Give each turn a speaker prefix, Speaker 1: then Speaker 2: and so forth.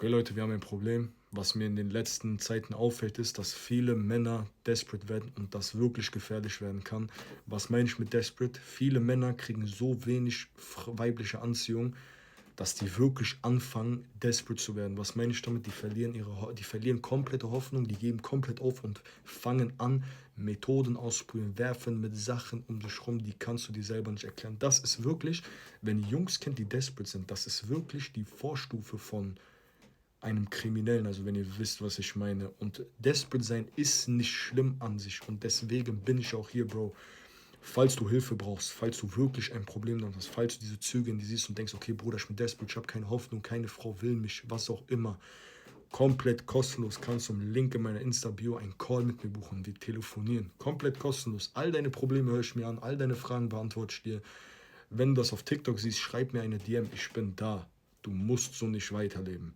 Speaker 1: Okay, Leute, wir haben ein Problem. Was mir in den letzten Zeiten auffällt, ist, dass viele Männer desperate werden und das wirklich gefährlich werden kann. Was meine ich mit desperate? Viele Männer kriegen so wenig weibliche Anziehung, dass die wirklich anfangen, desperate zu werden. Was meine ich damit? Die verlieren komplette Hoffnung, die geben komplett auf und fangen an, Methoden auszuprobieren, werfen mit Sachen um sich rum, die kannst du dir selber nicht erklären. Das ist wirklich, wenn ihr Jungs kennt, die desperate sind, das ist wirklich die Vorstufe von einem Kriminellen, also wenn ihr wisst, was ich meine. Und desperate sein ist nicht schlimm an sich. Und deswegen bin ich auch hier, Bro. Falls du Hilfe brauchst, falls du wirklich ein Problem damit hast, falls du diese Züge in die siehst und denkst, okay, Bruder, ich bin desperate, ich habe keine Hoffnung, keine Frau will mich, was auch immer. Komplett kostenlos kannst du im Link in meiner Insta-Bio einen Call mit mir buchen. Wir telefonieren. Komplett kostenlos. All deine Probleme höre ich mir an, all deine Fragen beantworte ich dir. Wenn du das auf TikTok siehst, schreib mir eine DM, ich bin da. Du musst so nicht weiterleben.